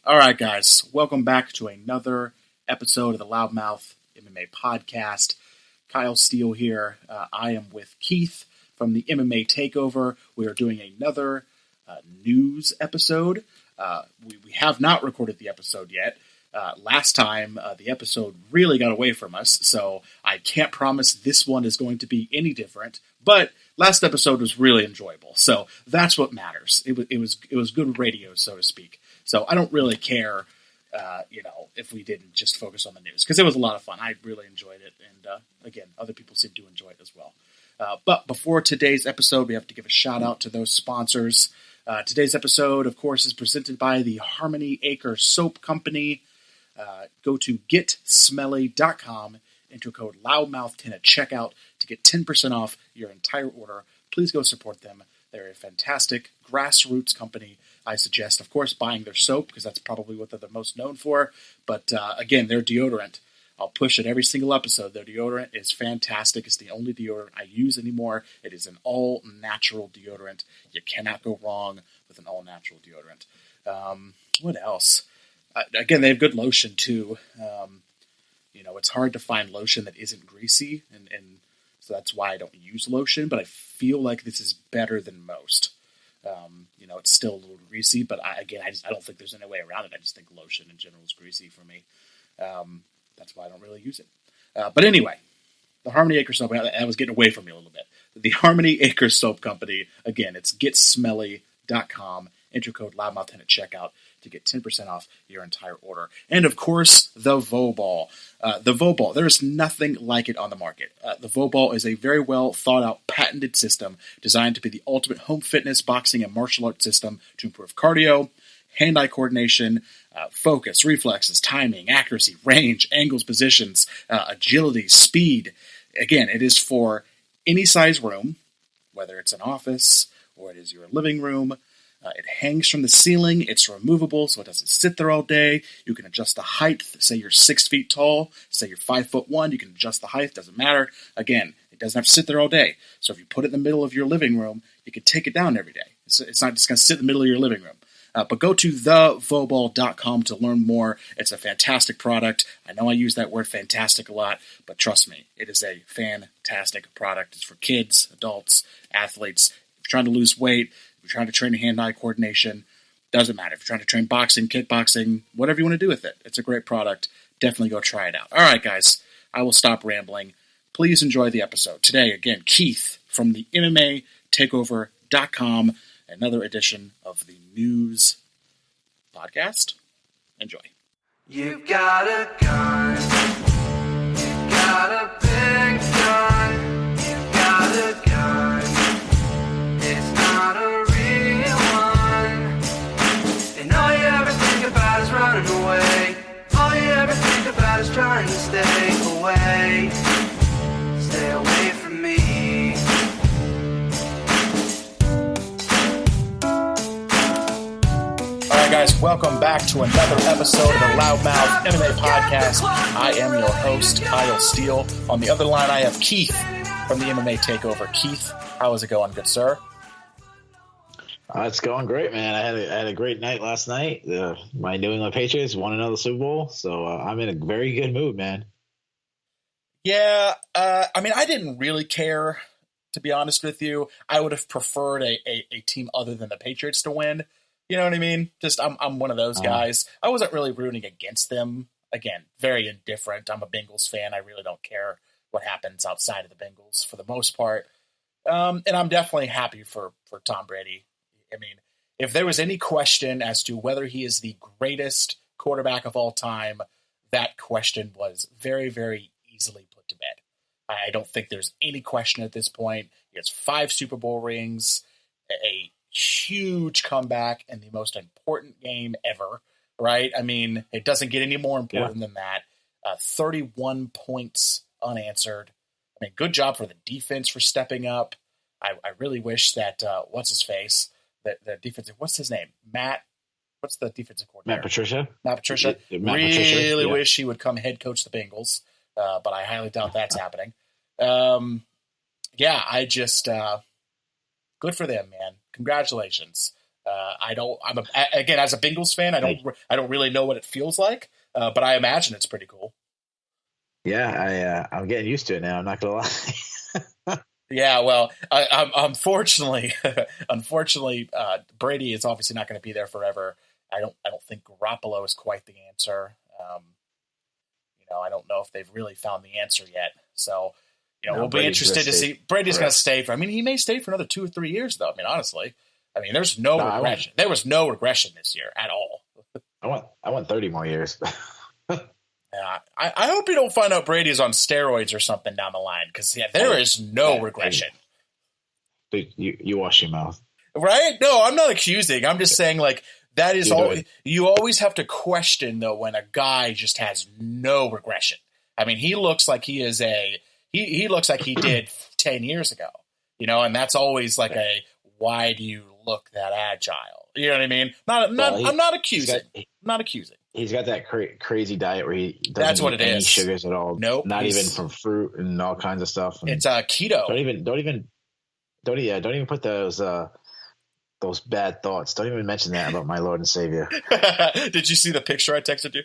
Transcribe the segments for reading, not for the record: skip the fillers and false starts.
All right, guys, welcome back to another episode of the LoudMouth MMA podcast. Kyle Steele here. I am with Keith from the MMA Takeover. We are doing another news episode. We have not recorded the episode yet. Last time, the episode really got away from us, so I can't promise this one is going to be any different. But last episode was really enjoyable, so that's what matters. It was good radio, so to speak. So I don't really care, if we didn't just focus on the news, because it was a lot of fun. I really enjoyed it, and again, other people seem to enjoy it as well. But before today's episode, we have to give a shout out to those sponsors. Today's episode, of course, is presented by the Harmony Acre Soap Company. Go to getsmelly.com, enter code LoudMouth10 at checkout to get 10% off your entire order. Please go support them. They're a fantastic grassroots company. I suggest, of course, buying their soap because that's probably what they're the most known for. But again, their deodorant, I'll push it every single episode. Their deodorant is fantastic. It's the only deodorant I use anymore. It is an all-natural deodorant. You cannot go wrong with an all-natural deodorant. What else? Again, they have good lotion, too. It's hard to find lotion that isn't greasy, and so that's why I don't use lotion, but I feel like this is better than most. It's still a little greasy, but I don't think there's any way around it. I just think lotion in general is greasy for me. That's why I don't really use it. But anyway, the Harmony Acre Soap, I was getting away from me a little bit. The Harmony Acre Soap Company, again, it's getsmelly.com. Enter code LoudMouth10 at checkout to get 10% off your entire order. And of course, the Voball. The Voball, there is nothing like it on the market. The Voball is a very well thought out patented system designed to be the ultimate home fitness, boxing, and martial arts system to improve cardio, hand-eye coordination, focus, reflexes, timing, accuracy, range, angles, positions, agility, speed. Again, it is for any size room, whether it's an office or it is your living room. It hangs from the ceiling. It's removable, so it doesn't sit there all day. You can adjust the height. Say you're 6 feet tall. Say you're 5'1". You can adjust the height. Doesn't matter. Again, it doesn't have to sit there all day. So if you put it in the middle of your living room, you can take it down every day. It's not just going to sit in the middle of your living room. But go to thevoball.com to learn more. It's a fantastic product. I know I use that word fantastic a lot, but trust me, it is a fantastic product. It's for kids, adults, athletes. If you're trying to lose weight, if you're trying to train hand-eye coordination, doesn't matter. If you're trying to train boxing, kickboxing, whatever you want to do with it, it's a great product. Definitely go try it out. All right, guys, I will stop rambling. Please enjoy the episode. Today, again, Keith from the MMA Takeover.com, another edition of the news podcast. Enjoy. You got a gun, you got a big gun, you got a gun, it's not a real one, and all you ever think about is running away, all you ever think about is trying to stay away from me. All right, guys, welcome back to another episode of the LoudMouth MMA podcast. I am your host, Kyle Steele. On the other line, I have Keith from the MMA Takeover. Keith, how is it going, good sir? It's going great, man. I had a great night last night. My New England Patriots won another Super Bowl, so I'm in a very good mood, man. Yeah, I didn't really care, to be honest with you. I would have preferred a team other than the Patriots to win. You know what I mean? Just I'm one of those guys. I wasn't really rooting against them. Again, very indifferent. I'm a Bengals fan. I really don't care what happens outside of the Bengals for the most part. And I'm definitely happy for Tom Brady. I mean, if there was any question as to whether he is the greatest quarterback of all time, that question was very, very easily put to bed. I don't think there's any question at this point. He has 5 Super Bowl rings, a huge comeback in the most important game ever, right? I mean, it doesn't get any more important than that. 31 points unanswered. I mean, good job for the defense for stepping up. I really wish that, what's his face? The defensive, what's his name? What's the defensive coordinator? Matt Patricia. Really wish he would come head coach the Bengals, but I highly doubt that's happening. I just, good for them, man. Congratulations. Again, as a Bengals fan, I don't really know what it feels like, but I imagine it's pretty cool. Yeah, I'm getting used to it now. I'm not gonna lie. Yeah, well, unfortunately, Brady is obviously not going to be there forever. I don't think Garoppolo is quite the answer. I don't know if they've really found the answer yet. So, we'll be interested to see. Brady's going to stay for. I mean, he may stay for another 2 or 3 years, though. I mean, honestly, there's no regression. There was no regression this year at all. I want 30 more years. Yeah, I hope you don't find out Brady's on steroids or something down the line, because there is no regression. Dude, you wash your mouth, right? No, I'm not accusing. I'm just saying, like, that is all. You always have to question, though, when a guy just has no regression. I mean, he looks like he is he looks like he did 10 years ago, and that's always like why do you look that agile? You know what I mean? I'm not accusing. I'm not accusing. He's got that crazy diet where he doesn't eat any sugars at all. Nope. Not even from fruit and all kinds of stuff. And it's keto. Don't even put those bad thoughts. Don't even mention that about my Lord and Savior. Did you see the picture I texted you?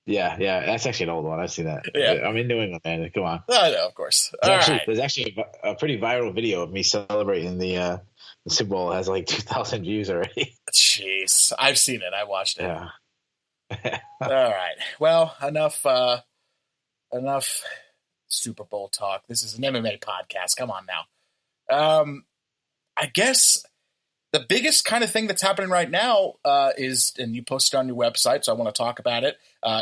Yeah. That's actually an old one. I see that. Yeah. I'm in New England, man. Come on. I know, of course. There's actually a pretty viral video of me celebrating the Super Bowl. It has like 2,000 views already. Jeez. I've seen it. I watched it. Yeah. All right. Well, enough Super Bowl talk. This is an MMA podcast. Come on now. I guess the biggest kind of thing that's happening right now is, and you posted on your website, so I want to talk about it.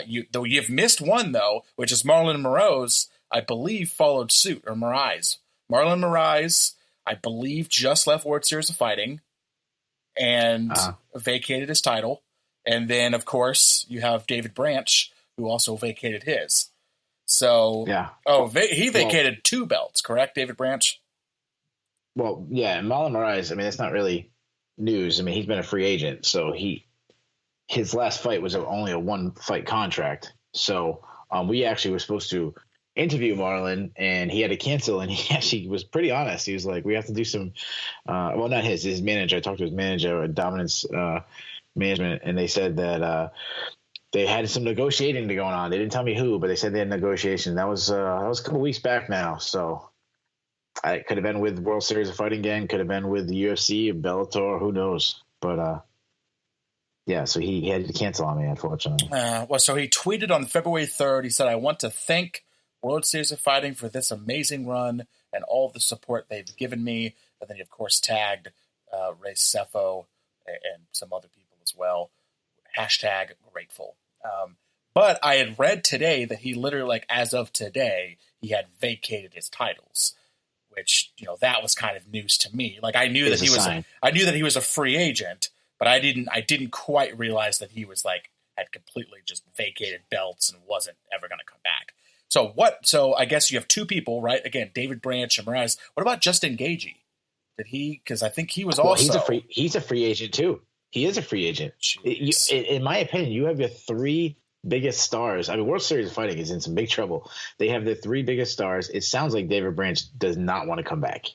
You've missed one, though, which is Marlon Moraes, I believe, followed suit, or Moraes. Marlon Moraes, I believe, just left World Series of Fighting and vacated his title. And then, of course, you have David Branch, who also vacated his. So, yeah. He vacated 2 belts, correct, David Branch? Well, yeah, and Marlon Moraes, it's not really news. He's been a free agent, so his last fight was only a 1-fight contract. So we actually were supposed to interview Marlon, and he had to cancel, and he actually was pretty honest. He was like, we have to do some not his manager. I talked to his manager at Dominance Management, and they said that they had some negotiating going on. They didn't tell me who, but they said they had negotiation. That was a couple weeks back now. So I could have been with World Series of Fighting again, could have been with the UFC, Bellator, who knows? But yeah, so he had to cancel on me, unfortunately. So he tweeted on February 3rd. He said, "I want to thank World Series of Fighting for this amazing run and all the support they've given me." And then he, of course, tagged Ray Sefo and some other people as well. #grateful. But I had read today that he literally, like, as of today, he had vacated his titles, which, that was kind of news to me. Like, I knew that he was a free agent, but I didn't quite realize that he was had completely just vacated belts and wasn't ever going to come back. So I guess you have 2 people, right? Again, David Branch and Moraes. What about Justin Gaethje? Did he? Because I think he was also he's a free agent too. He is a free agent. In my opinion, you have your 3 biggest stars. World Series of Fighting is in some big trouble. They have the 3 biggest stars. It sounds like David Branch does not want to come back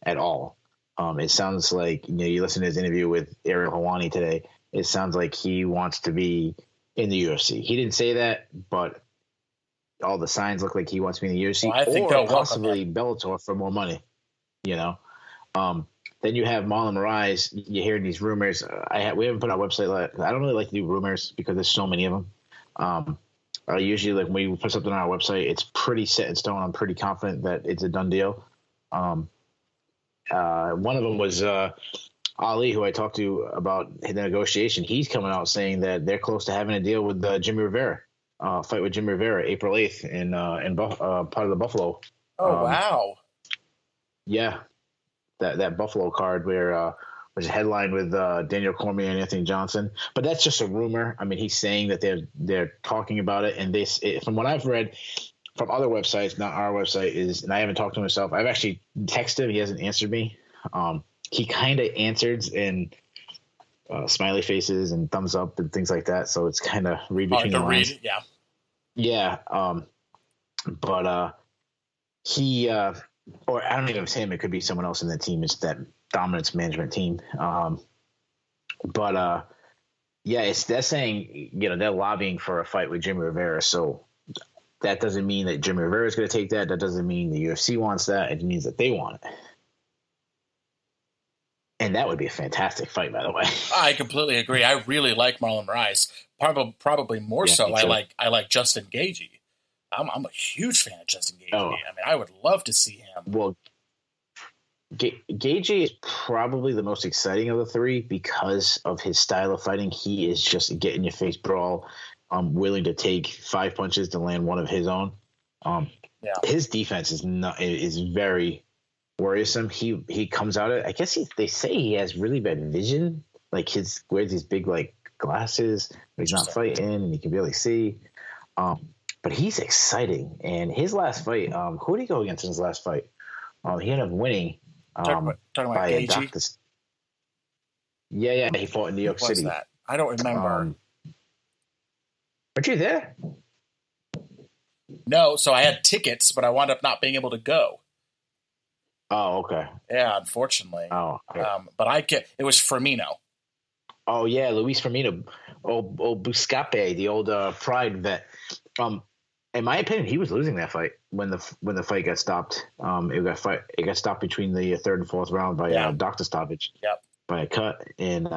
at all. It sounds like, you listen to his interview with Ariel Helwani today. It sounds like he wants to be in the UFC. He didn't say that, but all the signs look like he wants to be in the UFC, well, I think or possibly Bellator for more money. Then you have Marlon Moraes. You hear these rumors. We haven't put on our website. I don't really like to do rumors because there's so many of them. Usually, when we put something on our website, it's pretty set in stone. I'm pretty confident that it's a done deal. One of them was Ali, who I talked to about the negotiation. He's coming out saying that they're close to having a deal with Jimmy Rivera. Fight with Jimmy Rivera, April 8th in part of the Buffalo. Oh, wow. Yeah. That Buffalo card where was headlined with Daniel Cormier and Anthony Johnson, but that's just a rumor. He's saying that they're talking about it, and from what I've read from other websites, not our website, and I haven't talked to him myself. I've actually texted him; he hasn't answered me. He kind of answers in smiley faces and thumbs up and things like that, so it's kind of read between the lines. Yeah. But he. Or I don't even say him. It could be someone else in the team. It's that Dominance Management team. But yeah, they're saying they're lobbying for a fight with Jimmy Rivera. So that doesn't mean that Jimmy Rivera is going to take that. That doesn't mean the UFC wants that. It means that they want it. And that would be a fantastic fight, by the way. I completely agree. I really like Marlon Moraes. Probably more so. I like Justin Gaethje. I'm a huge fan of Justin Gaethje. Oh. I mean, I would love to see him. Well, Gaethje is probably the most exciting of the three because of his style of fighting. He is just a get in your face brawl. Willing to take 5 punches to land one of his own. His defense is very worrisome. He comes out of, I guess they say he has really bad vision. Like wears these big like glasses. He's not fighting and he can barely see. But he's exciting. And his last fight, who did he go against in his last fight? He ended up winning. Talking about Gaethje? Yeah, he fought in New York City. That? I don't remember. Weren't you there? No, so I had tickets, but I wound up not being able to go. Oh, okay. Yeah, unfortunately. Oh, okay. But it was Firmino. Oh yeah, Luis Firmino, old Buscape, the old Pride vet. In my opinion, he was losing that fight when the fight got stopped. It got stopped between the third and fourth round by doctor stoppage. Yep. By a cut, and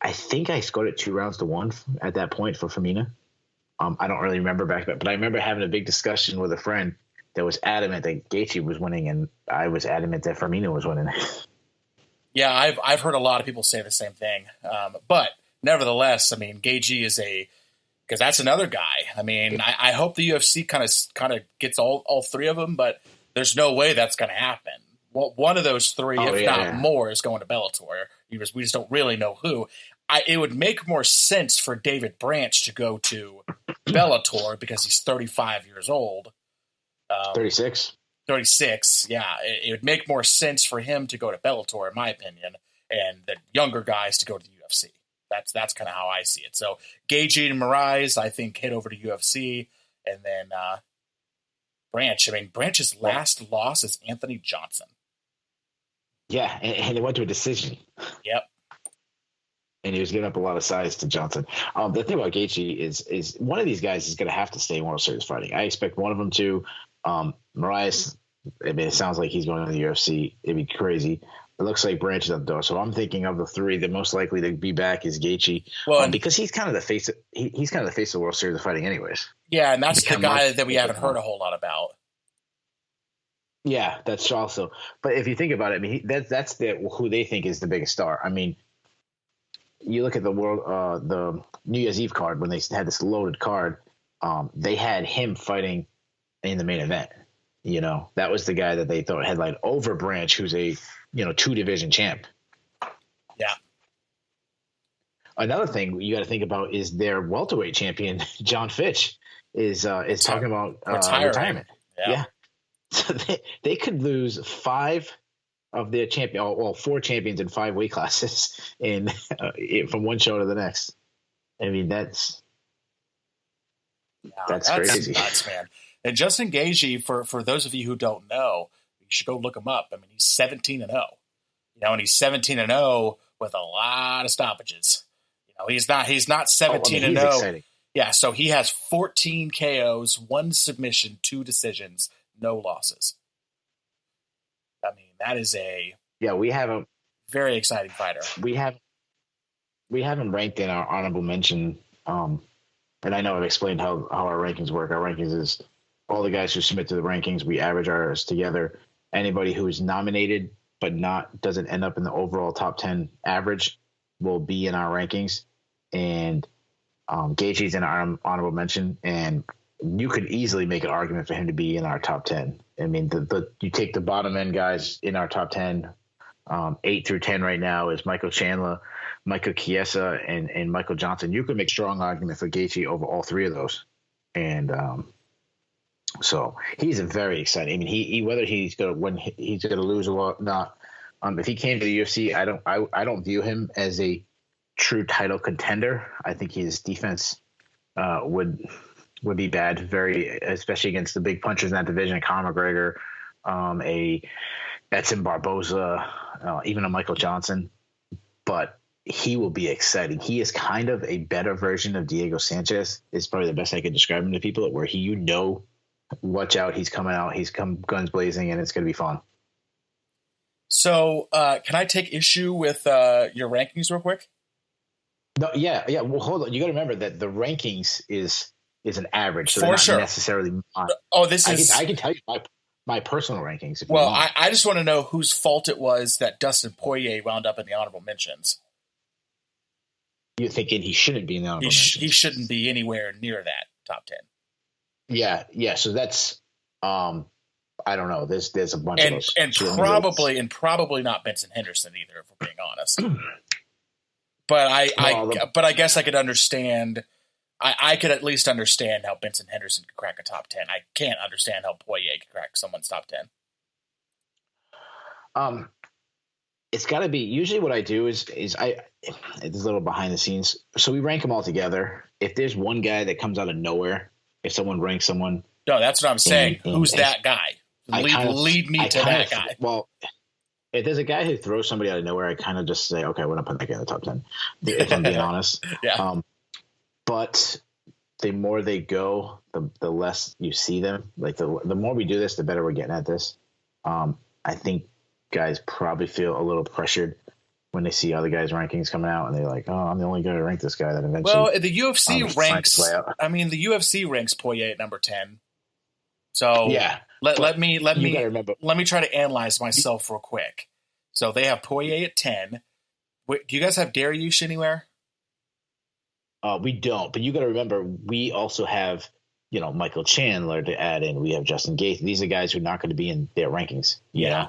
I think I scored it 2-1 at that point for Firmino. I don't really remember back then, but I remember having a big discussion with a friend that was adamant that Gaethje was winning, and I was adamant that Firmino was winning. Yeah, I've heard a lot of people say the same thing, but nevertheless, I mean, Gaethje is because that's another guy. I mean, I hope the UFC kind of gets all three of them, but there's no way that's going to happen. Well, one of those three, not more, is going to Bellator. We just don't really know who. It would make more sense for David Branch to go to Bellator because he's 35 years old. 36. 36, yeah. It would make more sense for him to go to Bellator, in my opinion, and the younger guys to go to the UFC. That's kind of how I see it. So Gaethje and Moraes, I think, head over to UFC, and then Branch. I mean, Branch's last loss is Anthony Johnson. Yeah, and it went to a decision. Yep. And he was giving up a lot of size to Johnson. The thing about Gaethje is one of these guys is going to have to stay in World Series fighting. I expect one of them to. Moraes, I mean, it sounds like he's going to the UFC. It'd be crazy. It looks like Branch is up the door. So I'm thinking of the three, the most likely to be back is Gaethje. Well, because he's kind of the face. He's kind of the face of the World Series of fighting, anyways. Yeah, and that's the guy that we haven't heard a whole lot about. Yeah, that's also. But if you think about it, I mean, that's who they think is the biggest star. I mean, you look at the New Year's Eve card when they had this loaded card. They had him fighting in the main event. That was the guy that they thought headlined over Branch, who's a 2-division champ. Yeah. Another thing you got to think about is their welterweight champion, John Fitch, is talking about retirement. Yeah. So they could lose 5 of their champion, 4 champions in 5 weight classes from one show to the next. I mean, that's crazy. Nuts, man. And Justin Gaethje, for those of you who don't know, you should go look him up. I mean, he's 17-0. And he's 17-0 with a lot of stoppages. He's not 17-0. Yeah, so he has 14 KOs, 1 submission, 2 decisions, no losses. I mean, that is we have a very exciting fighter. We have him ranked in our honorable mention. And I know I've explained how our rankings work. Our rankings is all the guys who submit to the rankings. We average ours together. Anybody who is nominated but doesn't end up in the overall top 10 average will be in our rankings. And Gaethje's in our honorable mention, and you could easily make an argument for him to be in our top 10. I mean, you take the bottom end guys in our top 10, 8 through 10 right now is Michael Chandler, Michael Chiesa, and Michael Johnson. You could make strong argument for Gaethje over all 3 of those. And so he's a very exciting. I mean, he whether he's going to win, he's going to lose or not. If he came to the UFC, I don't view him as a true title contender. I think his defense would be bad, especially against the big punchers in that division, Conor McGregor, a Edson Barboza, even a Michael Johnson. But he will be exciting. He is kind of a better version of Diego Sanchez. Is probably the best I could describe him to people. Where watch out, he's coming out, he's come guns blazing, and it's going to be fun. So, can I take issue with your rankings real quick? No, yeah. Well, hold on. You got to remember that the rankings is an average, so For they're not sure. necessarily. Oh, this is. I can tell you my personal rankings. If Well, you want. I just want to know whose fault it was that Dustin Poirier wound up in the honorable mentions. You're thinking he shouldn't be in the honorable mentions. He shouldn't be anywhere near that top 10. Yeah. So that's I don't know. There's a bunch of those, and probably not Benson Henderson either, if we're being honest. But I guess I could understand. I could at least understand how Benson Henderson could crack a top 10. I can't understand how Poirier could crack someone's top 10. It's got to be. Usually, what I do is it's a little behind the scenes. So we rank them all together. If there's one guy that comes out of nowhere, if someone ranks someone, no, that's what I'm saying. Who's that guy? Lead me to that guy. Well, if there's a guy who throws somebody out of nowhere, I kind of just say, okay, we're not putting that guy in the top 10. If I'm being honest. Yeah. But the more they go, the less you see them. Like the more we do this, the better we're getting at this. I think guys probably feel a little pressured when they see other guys' rankings coming out, and they're like, "Oh, I'm the only guy to rank this guy." That eventually, well, the UFC ranks. I mean, the UFC ranks Poirier at number 10. So yeah, let me try to analyze myself real quick. So they have Poirier at 10. Wait, do you guys have Dariush anywhere? We don't, but you got to remember, we also have, Michael Chandler to add in. We have Justin Gaethje. These are guys who are not going to be in their rankings. Yeah.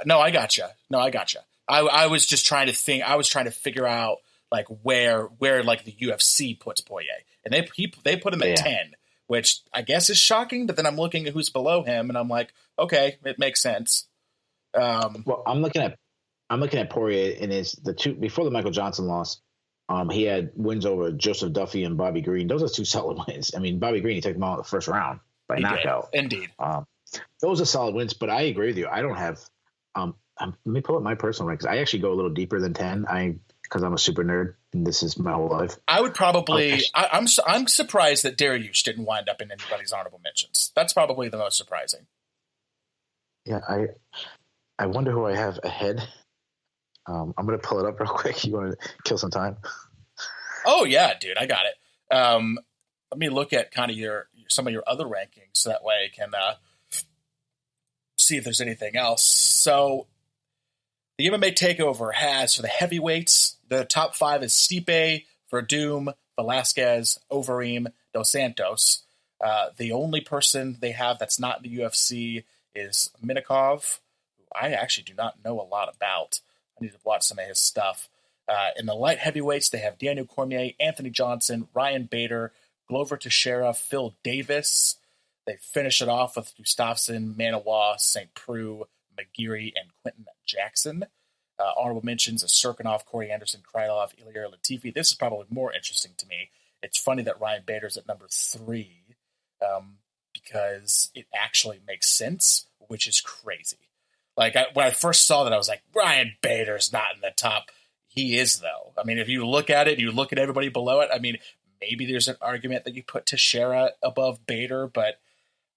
No, I gotcha. I was just trying to think. I was trying to figure out like where like the UFC puts Poirier, and they put him at 10, which I guess is shocking. But then I'm looking at who's below him, and I'm like, okay, it makes sense. Well, I'm looking at Poirier, and it's the two before the Michael Johnson loss. He had wins over Joseph Duffy and Bobby Green. Those are two solid wins. I mean, Bobby Green, he took them all in the first round by knockout. Indeed. Those are solid wins, but I agree with you. I don't have. Let me pull up my personal rankings. I actually go a little deeper than 10. Because I'm a super nerd, and this is my whole life. I would probably. I'm surprised that Dariush didn't wind up in anybody's honorable mentions. That's probably the most surprising. Yeah, I wonder who I have ahead. I'm going to pull it up real quick. You want to kill some time? Oh yeah, dude, I got it. Let me look at kind of some of your other rankings, so that way I can see if there's anything else. So the MMA Takeover has, for the heavyweights, the top 5 is Stipe, Verdum, Velasquez, Overeem, Dos Santos. The only person they have that's not in the UFC is Minakov, who I actually do not know a lot about. I need to watch some of his stuff. In the light heavyweights, they have Daniel Cormier, Anthony Johnson, Ryan Bader, Glover Teixeira, Phil Davis. They finish it off with Gustafsson, Manawa, St. Preux, McGeary, and Quentin Jackson. Honorable mentions of Serkinov, Corey Anderson, Krylov, Ilir Latifi. This is probably more interesting to me. It's funny that Ryan Bader's at number 3 because it actually makes sense, which is crazy. Like, when I first saw that, I was like, Ryan Bader's not in the top. He is, though. I mean, if you look at it, you look at everybody below it, I mean, maybe there's an argument that you put Teixeira above Bader, but,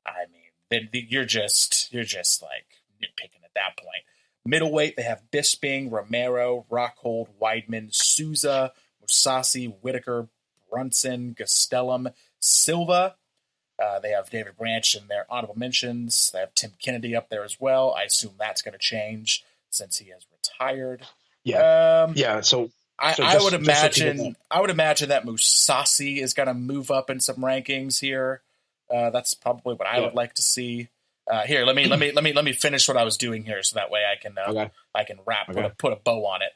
I mean, then you're just like nitpicking at that point. Middleweight, they have Bisping, Romero, Rockhold, Weidman, Souza, Musasi, Whitaker, Brunson, Gastelum, Silva. They have David Branch in their honorable mentions. They have Tim Kennedy up there as well. I assume that's going to change since he has retired. Yeah. So I would imagine that Musasi is going to move up in some rankings here. That's probably what I would like to see. Here, let me finish what I was doing here, so that way I can wrap, put a bow on it.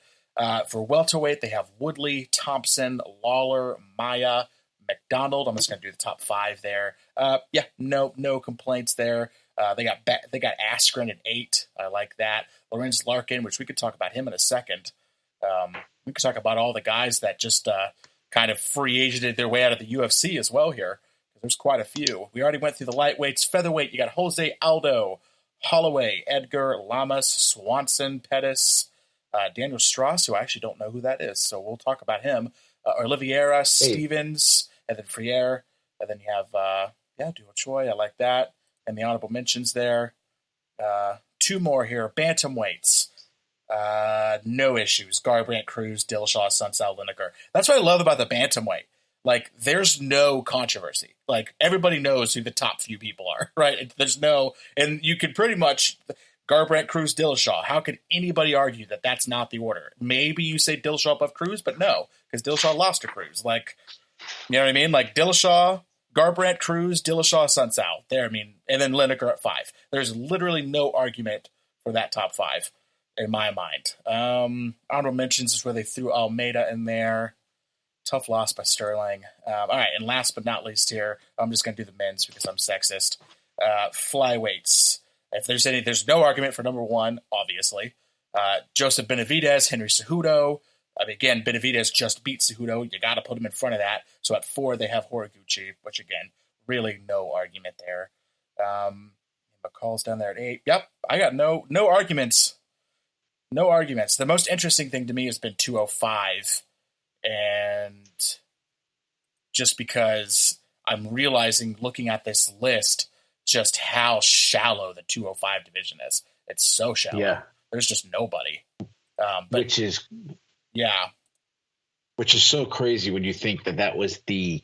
For welterweight, they have Woodley, Thompson, Lawler, Maya, McDonald. I'm just going to do the top 5 there. No complaints there. They got Askren at 8. I like that. Lorenz Larkin, which we could talk about him in a second. We could talk about all the guys that just kind of free agented their way out of the UFC as well here. There's quite a few. We already went through the lightweights. Featherweight, you got Jose Aldo, Holloway, Edgar, Lamas, Swanson, Pettis. Daniel Strauss, who I actually don't know who that is, so we'll talk about him. Oliveira, Stevens, and then Friere. And then you have, Duo Choi. I like that. And the honorable mentions there. Two more here. Bantamweights. No issues. Garbrandt, Cruz, Dillashaw, Sunsao, Lineker. That's what I love about the bantamweight. Like, there's no controversy. Like, everybody knows who the top few people are, right? There's no, and you could pretty much, Garbrandt, Cruz, Dillashaw. How could anybody argue that that's not the order? Maybe you say Dillashaw above Cruz, but no, because Dillashaw lost to Cruz. Like, you know what I mean? Like, Dillashaw, Garbrandt, Cruz, Dillashaw, Sunsao. There, I mean, and then Lineker at 5. There's literally no argument for that top 5 in my mind. Honorable mentions is where they threw Almeida in there. Tough loss by Sterling. All right, and last but not least here, I'm just going to do the men's because I'm sexist. Flyweights. If there's no argument for number 1, obviously. Joseph Benavidez, Henry Cejudo. I mean, again, Benavidez just beat Cejudo. You got to put him in front of that. So at 4, they have Horiguchi, which, again, really no argument there. McCall's down there at 8. Yep, I got no arguments. No arguments. The most interesting thing to me has been 205. And just because I'm realizing, looking at this list, just how shallow the 205 division is. It's so shallow. Yeah. There's just nobody. Which is so crazy when you think that was the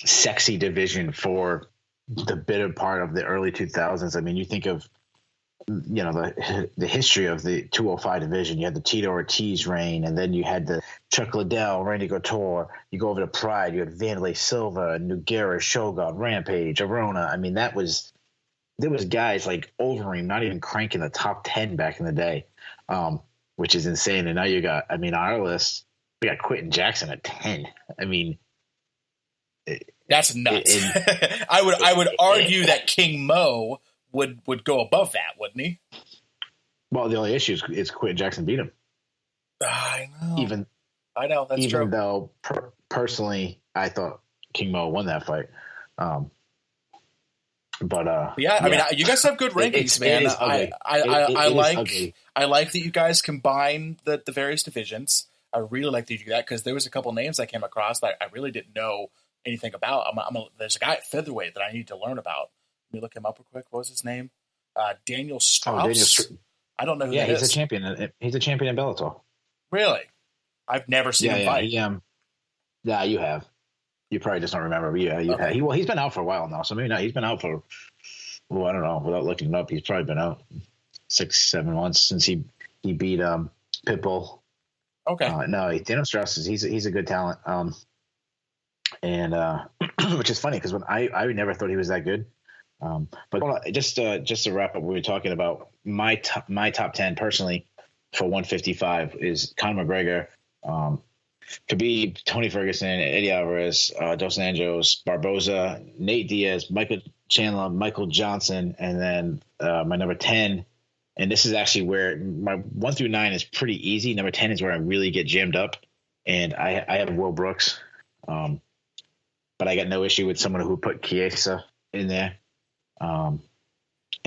sexy division for the bitter part of the early 2000s. I mean, you think of, the history of the 205 division. You had the Tito Ortiz reign, and then you had the Chuck Liddell, Randy Couture. You go over to Pride, you had Vanderlei Silva, Nogueira, Shogun, Rampage, Arona. I mean, there was guys like Overeem not even cranking the top 10 back in the day, which is insane. And now you got, on our list, we got Quentin Jackson at 10. I mean, that's nuts. I would argue that King Mo would go above that, wouldn't he? Well, the only issue is Quentin Jackson beat him. I know. I know that's true. Even though personally, I thought King Mo won that fight. I mean, you guys have good rankings, man. I like that you guys combine the various divisions. I really like that you do that because there was a couple names I came across that I really didn't know anything about. There's a guy at featherweight that I need to learn about. Let me look him up real quick. What was his name? Daniel Strauss. I don't know who that is. He's a champion. He's a champion in Bellator. Really? I've never seen him fight. Yeah, you have. You probably just don't remember. But yeah, you have. He's been out for a while now, so maybe not. He's been out for, I don't know. Without looking him up, he's probably been out 6-7 months since he beat Pitbull. Okay. No, Daniel Strauss he's a good talent. Which is funny because when I never thought he was that good. But just to wrap up, we were talking about my top 10 personally for 155 is Conor McGregor, Khabib, Tony Ferguson, Eddie Alvarez, Dos Anjos, Barboza, Nate Diaz, Michael Chandler, Michael Johnson, and then my number 10. And this is actually where my 1 through 9 is pretty easy. Number 10 is where I really get jammed up, and I have Will Brooks, but I got no issue with someone who put Chiesa in there.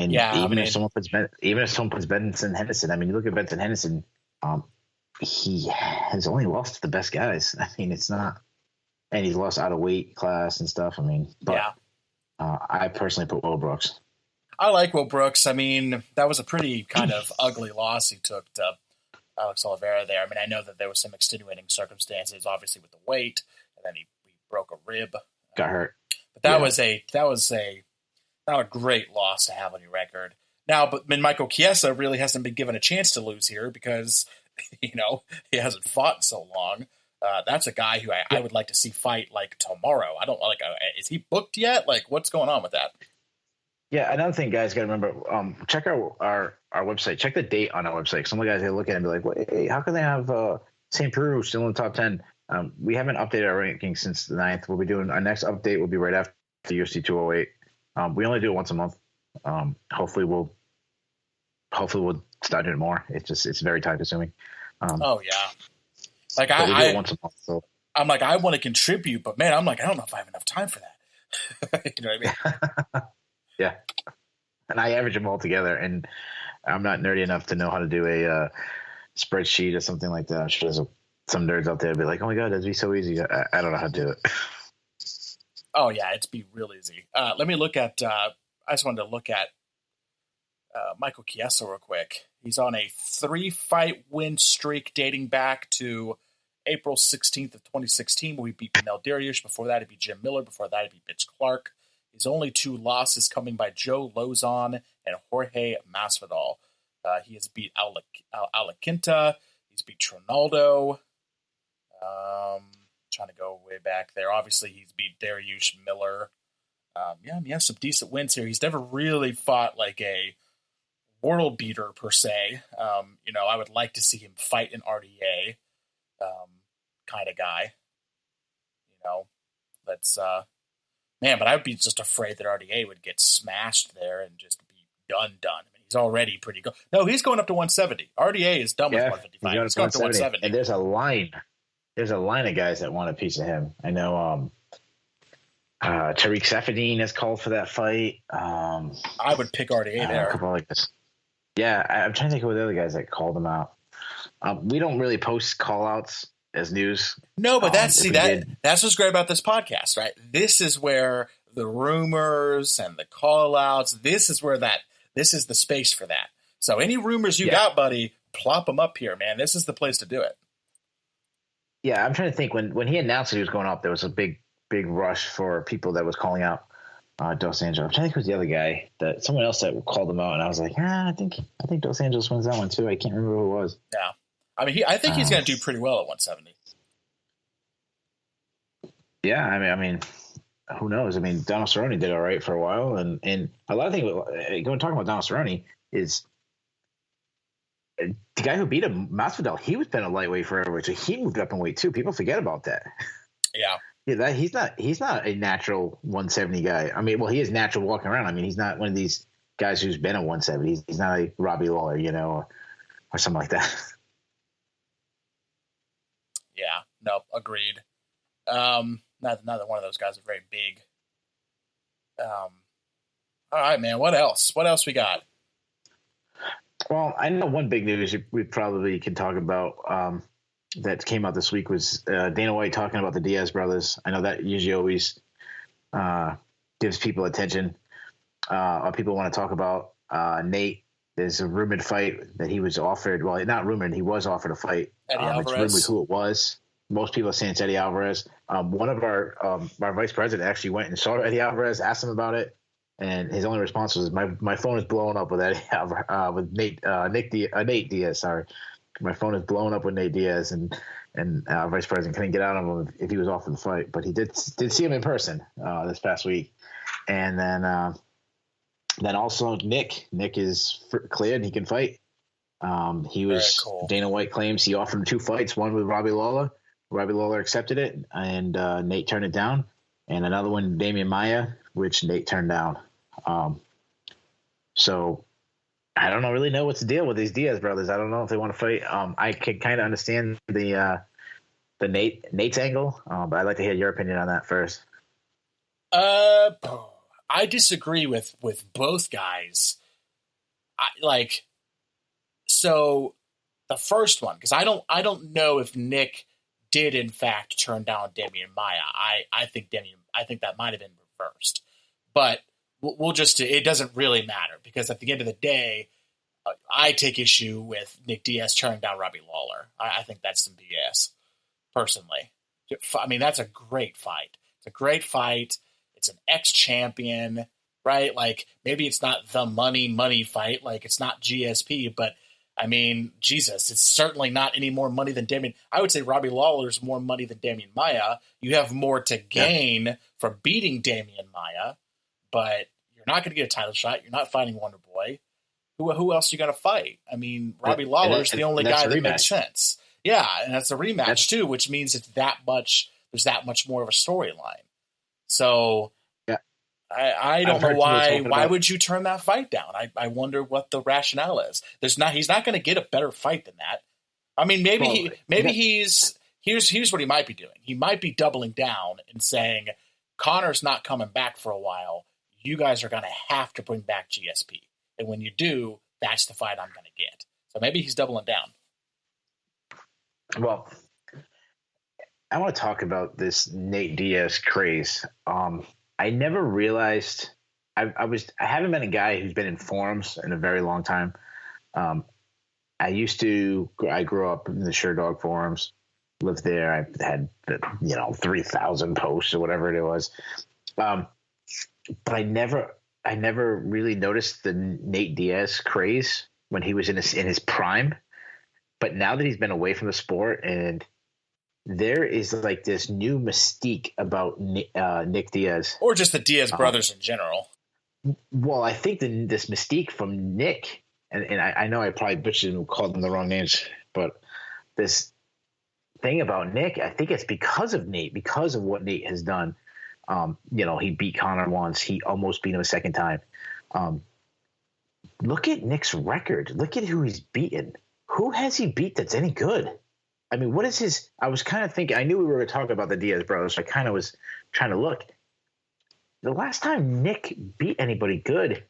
If someone puts Benson Henderson, I mean, you look at Benson Henderson, he has only lost to the best guys. I mean, it's not, and he's lost out of weight class and stuff. I mean, I personally put Will Brooks. I like Will Brooks. I mean, that was a pretty kind of ugly loss he took to Alex Oliveira there. I mean, I know that there was some extenuating circumstances, obviously with the weight, and then he broke a rib, got hurt. But that was not a great loss to have on your record. Now, but Michael Chiesa really hasn't been given a chance to lose here because, he hasn't fought in so long. That's a guy who I would like to see fight like tomorrow. I don't like. Is he booked yet? Like, what's going on with that? Yeah, another thing, guys, got to remember. Check our website. Check the date on our website. Some of the guys they look at it and be like, "Well, hey, how can they have St. Peru still in the top 10?" We haven't updated our rankings since the 9th. We'll be doing our next update. Will be right after the UFC 208. We only do it once a month. Hopefully we'll start doing it more. It's very time consuming. Like we do it once a month. So I'm like, I want to contribute, but man, I'm like, I don't know if I have enough time for that. You know what I mean? Yeah. And I average them all together, and I'm not nerdy enough to know how to do a spreadsheet or something like that. I'm sure there's some nerds out there be like, "Oh my god, that'd be so easy." I don't know how to do it. Oh yeah, it'd be real easy. Let me look at. I just wanted to look at Michael Chiesa real quick. He's on a 3-fight win streak dating back to April 16th of 2016, where he beat Benel Dariush. Before that, he beat Jim Miller. Before that, he beat Mitch Clark. His only 2 losses coming by Joe Lozon and Jorge Masvidal. He has beat Alaquinta. He's beat Trinaldo. Trying to go way back there. Obviously, he's beat Dariush, Miller. He has some decent wins here. He's never really fought like a world beater per se. I would like to see him fight an RDA kind of guy. That's but I would be just afraid that RDA would get smashed there and just be done. I mean, he's already pretty good. No, he's going up to 170. RDA is done with 155. He's going up to 170. And there's a line. There's a line of guys that want a piece of him. I know Tariq Safadine has called for that fight. I would pick RDA there. A couple like this. Yeah, I'm trying to think of the other guys that called him out. We don't really post call-outs as news. No, but that's what's great about this podcast, right? This is where the rumors and the call-outs, this is the space for that. So any rumors you got, buddy, plop them up here, man. This is the place to do it. Yeah, I'm trying to think. When he announced that he was going up, there was a big rush for people that was calling out Dos Anjos. I'm trying to think who's the other guy, someone else that called him out, and I was like, I think Dos Anjos wins that one too. I can't remember who it was. Yeah, I mean, I think he's going to do pretty well at 170. Yeah, I mean, who knows? I mean, Donald Cerrone did all right for a while, and a lot of things. Going talking about Donald Cerrone is the guy who beat him, Masvidal. He was been a lightweight forever, so he moved up in weight too. People forget about that. Yeah. Yeah, he's not a natural 170 guy. I mean, well, he is natural walking around. I mean, he's not one of these guys who's been a 170. He's not a Robbie Lawler, or something like that. Yeah, no, agreed. Not that one of those guys are very big. All right, man. What else? What else we got? Well, I know one big news we probably can talk about that came out this week was Dana White talking about the Diaz brothers. I know that usually always gives people attention. People want to talk about Nate. There's a rumored fight that he was offered. Well, not rumored. He was offered a fight. Eddie Alvarez. It's rumored who it was. Most people are saying it's Eddie Alvarez. One of our vice president actually went and saw Eddie Alvarez, asked him about it, and his only response was, "My phone is blowing up with Eddie Alvarez, with Nate Diaz. Sorry, my phone is blowing up with Nate Diaz." And our vice president couldn't get out of him if he was offered the fight, but he did see him in person this past week, and then also Nick is cleared. He can fight. He was cool. Dana White claims he offered him 2 fights, one with Robbie Lawler. Robbie Lawler accepted it, and Nate turned it down. And another one, Damian Maia, which Nate turned down. So I don't really know what's the deal with these Diaz brothers. I don't know if they want to fight. I can kind of understand the Nate's angle, but I'd like to hear your opinion on that first. I disagree with both guys. So the first one, because I don't know if Nick did in fact turn down Damian Maia. I think that might have been reversed, but we'll just, it doesn't really matter, because at the end of the day, I take issue with Nick Diaz turning down Robbie Lawler. I think that's some BS, personally. I mean, that's a great fight. It's a great fight. It's an ex-champion, right? Like, maybe it's not the money fight. Like, it's not GSP, but I mean, Jesus, it's certainly not any more money than Damian. I would say Robbie Lawler's more money than Damian Maia. You have more to gain for beating Damian Maia, but you're not going to get a title shot. You're not fighting Wonder Boy. Who else are you going to fight? I mean, Robbie Lawler's the only guy that makes sense. Yeah, and that's a rematch too, which means there's that much more of a storyline. So I don't know why. Why would you turn that fight down? I wonder what the rationale is. He's not going to get a better fight than that. I mean, here's what he might be doing. He might be doubling down and saying, Conor's not coming back for a while. You guys are going to have to bring back GSP. And when you do, that's the fight I'm going to get. So maybe he's doubling down. Well, I want to talk about this Nate Diaz craze. I never realized I haven't been a guy who's been in forums in a very long time. Um, I grew up in the Sure Dog forums, lived there. I had 3,000 posts or whatever it was. But I never really noticed the Nate Diaz craze when he was in his prime. But now that he's been away from the sport, and there is like this new mystique about Nick Diaz, or just the Diaz brothers in general. Well, I think this mystique from Nick, and I know I probably butchered and called them the wrong names, but this thing about Nick, I think it's because of Nate, because of what Nate has done. He beat Connor once. He almost beat him a second time. Look at Nick's record. Look at who he's beaten. Who has he beat that's any good? I mean, what is his – I was kind of thinking – I knew we were going to talk about the Diaz brothers, so I kind of was trying to look. The last time Nick beat anybody good,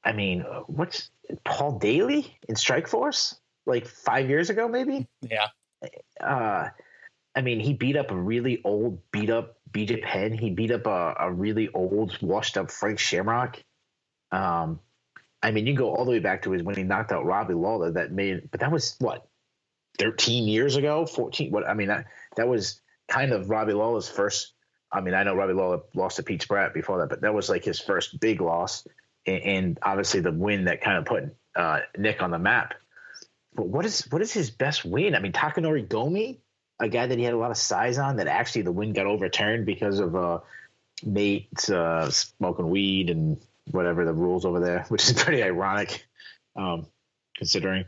I mean, what's Paul Daly in Strikeforce? Like 5 years ago, maybe? Yeah. I mean, he beat up a really old, beat up BJ Penn. He beat up a really old, washed up Frank Shamrock. I mean, you can go all the way back to when he knocked out Robbie Lawler. But that was what, 13 years ago, 14. What I mean, that was kind of Robbie Lawler's first. I mean, I know Robbie Lawler lost to Pete Spratt before that, but that was like his first big loss, and obviously the win that kind of put Nick on the map. But what is his best win? I mean, Takanori Gomi, a guy that he had a lot of size on, that actually the win got overturned because of Nate smoking weed and whatever the rules over there, which is pretty ironic considering.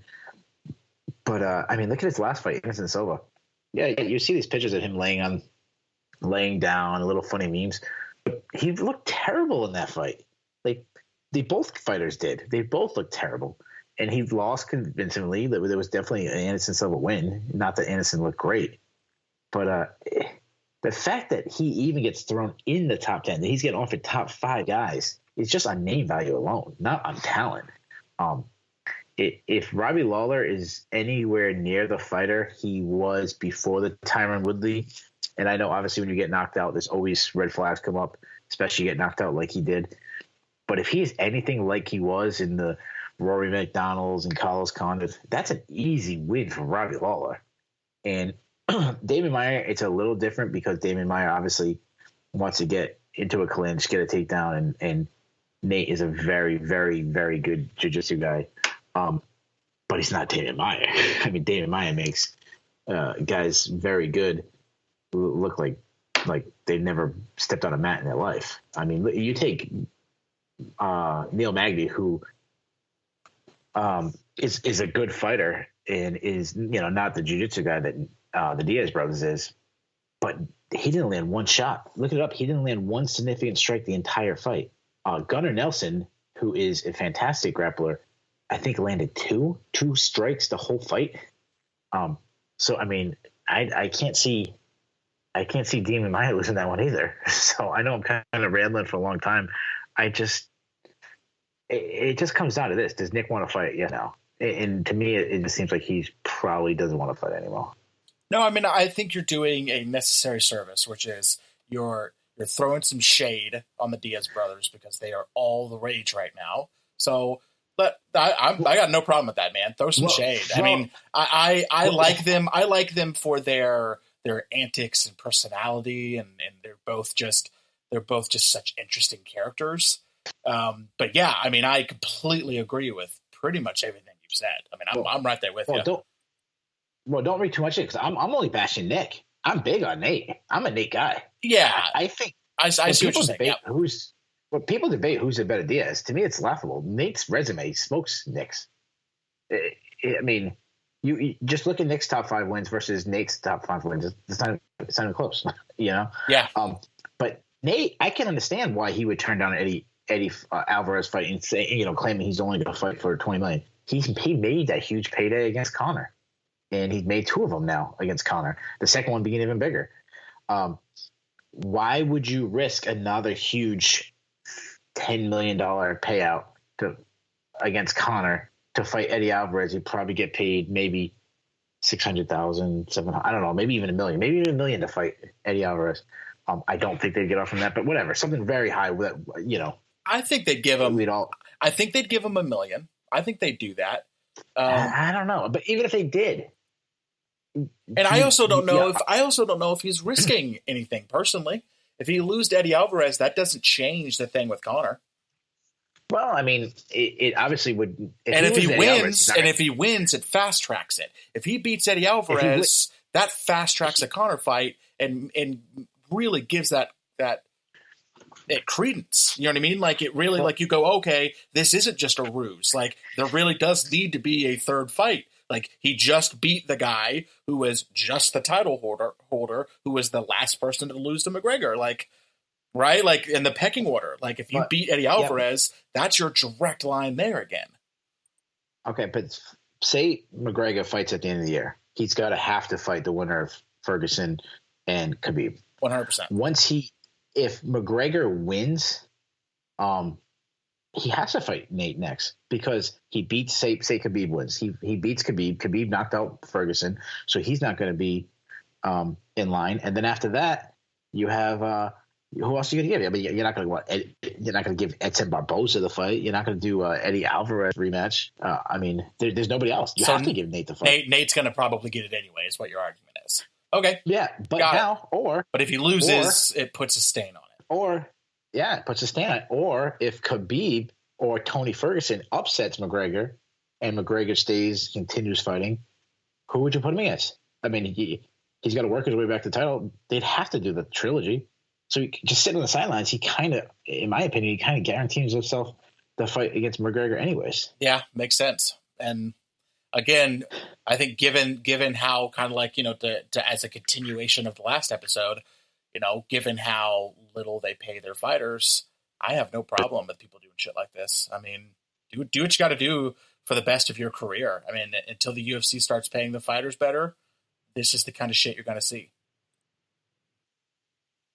But I mean, look at his last fight, Anderson Silva. Yeah, you see these pictures of him laying down, little funny memes. But he looked terrible in that fight. Like both fighters did. They both looked terrible. And he lost convincingly. There was definitely an Anderson Silva win. Not that Anderson looked great. But the fact that he even gets thrown in the top 10, that he's getting offered top 5 guys, is just on name value alone, not on talent. If Robbie Lawler is anywhere near the fighter he was before the Tyron Woodley, and I know obviously when you get knocked out, there's always red flags come up, especially you get knocked out like he did. But if he is anything like he was in the Rory McDonald's and Carlos Condit, that's an easy win for Robbie Lawler. And Damian Maia, it's a little different because Damian Maia obviously wants to get into a clinch, get a takedown, and Nate is a very, very, very good jiu-jitsu guy. But he's not Damian Maia. I mean, Damian Maia makes guys very good look like they've never stepped on a mat in their life. I mean, you take Neil Magny, who is a good fighter and is not the jiu-jitsu guy that the Diaz brothers is, but he didn't land one shot. Look it up. He didn't land one significant strike the entire fight. Gunnar Nelson, who is a fantastic grappler, I think landed two strikes the whole fight. So I mean, I can't see Damian Maia losing that one either. So I know I'm kind of rambling for a long time. It just comes down to this: does Nick want to fight? Yeah, no. And to me, it just seems like he probably doesn't want to fight anymore. No, I mean, I think you're doing a necessary service, which is you're throwing some shade on the Diaz brothers because they are all the rage right now. So. But I got no problem with that, man. Throw some shade. I mean, I like them. I like them for their antics and personality, and they're both just such interesting characters. But yeah, I mean, I completely agree with pretty much everything you've said. I mean, I'm right there with you. Don't read too much into it, because I'm only bashing Nick. I'm big on Nate. I'm a Nate guy. Yeah, I think I see what you're saying. Yep. When people debate who's a better Diaz, to me it's laughable. Nate's resume smokes Nick's. I mean, you just look at Nick's top 5 wins versus Nate's top 5 wins. It's not even close, Yeah. But Nate, I can understand why he would turn down Eddie Alvarez fight and say, claiming he's only going to fight for $20 million. He made that huge payday against Conor, and he's made 2 of them now against Conor. The second one being even bigger. Why would you risk another huge $10 million payout against Conor to fight Eddie Alvarez? He'd probably get paid maybe 600,000, 700, I don't know, maybe even $1 million to fight Eddie Alvarez. I don't think they'd get off from that, but whatever, something very high that, I think they'd give him. we'd all. I think they'd give him $1 million. I think they'd do that. I don't know, but even if they did, and I also don't know if he's risking anything personally. If he loses Eddie Alvarez, that doesn't change the thing with Conor. well, I mean, it obviously would. If he wins, it fast tracks it. If he beats Eddie Alvarez, that fast tracks a Conor fight and really gives that credence. You know what I mean? Like it really, like you go, okay, this isn't just a ruse. Like there really does need to be a third fight. Like he just beat the guy who was just the title holder, who was the last person to lose to McGregor. Like, right? Like in the pecking order. Like if you beat Eddie Alvarez, that's your direct line there again. Okay, but say McGregor fights at the end of the year, he's got to have to fight the winner of Ferguson and Khabib. 100%. If McGregor wins, he has to fight Nate next because he beats, say Khabib wins. He beats Khabib. Khabib knocked out Ferguson, so he's not going to be in line. And then after that, you have who else are you going to give? I mean, you're not going to give Edson Barboza the fight. You're not going to do Eddie Alvarez rematch. I mean, there's nobody else. You have to give Nate the fight. Nate's going to probably get it anyway. Is what your argument is? Okay. Yeah, but but if he loses, it puts a stain on it. It puts a stain on it. Or if Khabib or Tony Ferguson upsets McGregor and McGregor continues fighting, who would you put him against? I mean, he's got to work his way back to the title. They'd have to do the trilogy. So just sitting on the sidelines, he kind of, in my opinion, guarantees himself the fight against McGregor anyways. Yeah, makes sense. And again, I think given how kind of like, to as a continuation of the last episode, given how little they pay their fighters, I have no problem with people doing shit like this. I mean, do what you got to do for the best of your career. I mean, until the UFC starts paying the fighters better, this is the kind of shit you're going to see.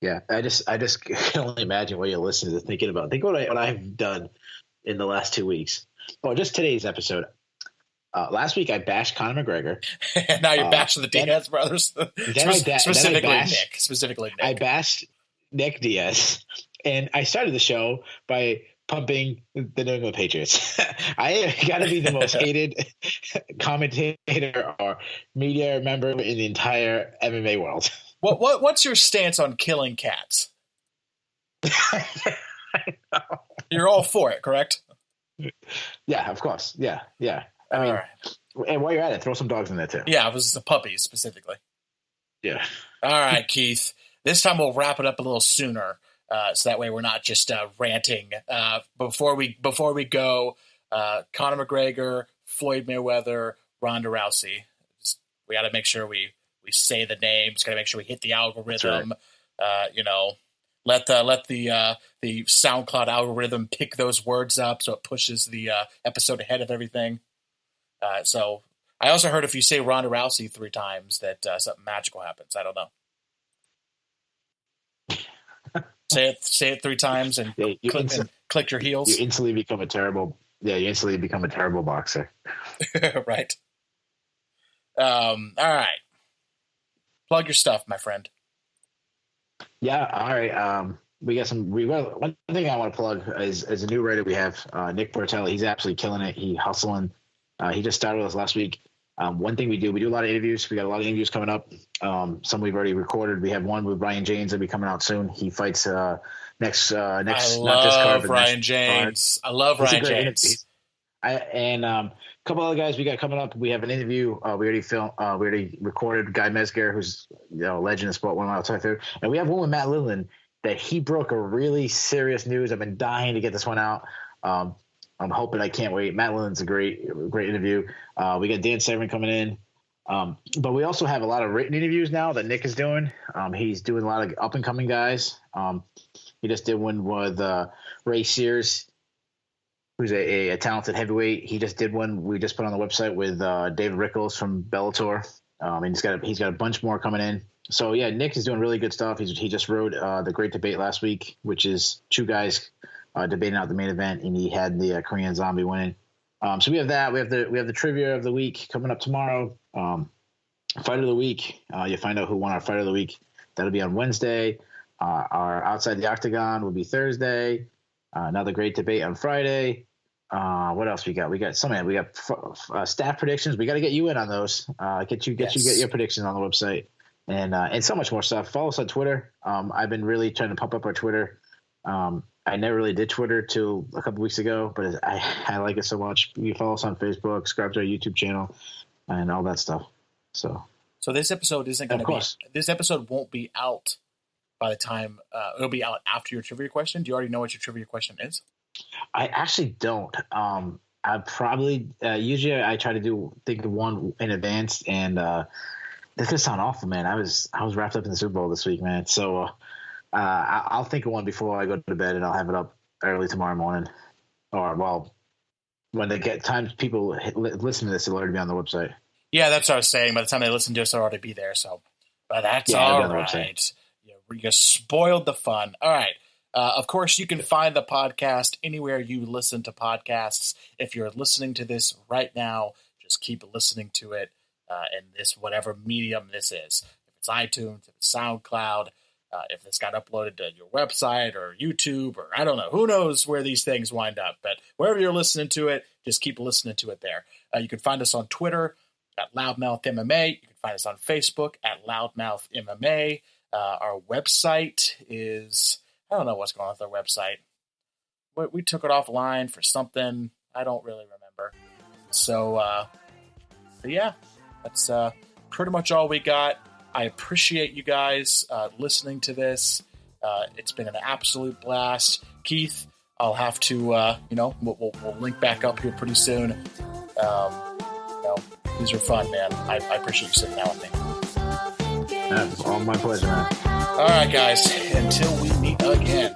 Yeah, I just can only imagine what your listeners are thinking about. Think what I've done in the last 2 weeks. Oh, just today's episode. Last week I bashed Conor McGregor. Now you're bashing the Diaz brothers. Specifically Nick. I bashed Nick Diaz, and I started the show by pumping the New England Patriots. I got to be the most hated commentator or media member in the entire MMA world. What's your stance on killing cats? I know. You're all for it, correct? Yeah, of course. Yeah. I mean, and while you're at it, throw some dogs in there too. Yeah, it was the puppies specifically. Yeah. All right, Keith. This time we'll wrap it up a little sooner, so that way we're not just ranting. Before we go, Conor McGregor, Floyd Mayweather, Ronda Rousey. We got to make sure we say the names. Got to make sure we hit the algorithm. Right. Let the SoundCloud algorithm pick those words up so it pushes the episode ahead of everything. So I also heard if you say Ronda Rousey 3 times that something magical happens. I don't know. say it 3 times and click your heels. You instantly become a terrible boxer. Right. All right. Plug your stuff, my friend. Yeah. All right. One thing I want to plug is a new writer we have, Nick Portelli. He's absolutely killing it. He's hustling. He just started with us last week. One thing we do a lot of interviews. We got a lot of interviews coming up. Some we've already recorded. We have one with Ryan James that'll be coming out soon. He fights next. I love Ryan James. I love Ryan James. And a couple other guys we got coming up. We have an interview. We already recorded Guy Mesger, who's a legend in sport. One I'll talk through. And we have one with Matt Lilland that he broke a really serious news. I've been dying to get this one out. I'm hoping. I can't wait. Matt Lilland's a great interview. We got Dan Severn coming in. But we also have a lot of written interviews now that Nick is doing. He's doing a lot of up and coming guys. He just did one with Ray Sears, who's a talented heavyweight. He just did one we just put on the website with David Rickles from Bellator. And he's got a bunch more coming in. So yeah, Nick is doing really good stuff. He just wrote The Great Debate last week, which is 2 guys debating out the main event, and he had the Korean Zombie winning. So we have that. We have the trivia of the week coming up tomorrow. Fight of the week. You'll find out who won our fight of the week. That'll be on Wednesday. Our Outside the Octagon will be Thursday. Another great debate on Friday. What else we got? We got we got staff predictions. We got to get you in on those. Get your predictions on the website, and so much more stuff. Follow us on Twitter. I've been really trying to pump up our Twitter. I never really did Twitter till a couple weeks ago, but I like it so much. You follow us on Facebook, subscribe to our YouTube channel, and all that stuff. So this episode isn't going to be. This episode won't be out by the time it'll be out after your trivia question. Do you already know what your trivia question is? I actually don't. I probably usually I try to think of one in advance, and this could sound awful, man. I was wrapped up in the Super Bowl this week, man. So I'll think of one before I go to bed, and I'll have it up early tomorrow morning, or when they get times people listen to this, it'll already be on the website. Yeah, that's what I was saying. By the time they listen to us, it'll already be there. So, but that's all right. You spoiled the fun. All right. Of course, you can find the podcast anywhere you listen to podcasts. If you're listening to this right now, just keep listening to it in this whatever medium this is. If it's iTunes, if it's SoundCloud, if this got uploaded to your website or YouTube, or I don't know. Who knows where these things wind up. But wherever you're listening to it, just keep listening to it there. You can find us on Twitter at LoudMouth MMA. You can find us on Facebook at LoudMouth MMA. Our website is... I don't know what's going on with our website. We took it offline for something. I don't really remember. So yeah, that's pretty much all we got. I appreciate you guys listening to this. It's been an absolute blast. Keith, I'll have to, we'll link back up here pretty soon. These are fun, man. I appreciate you sitting down with me. That's all my pleasure, man. All right, guys. Until we meet again.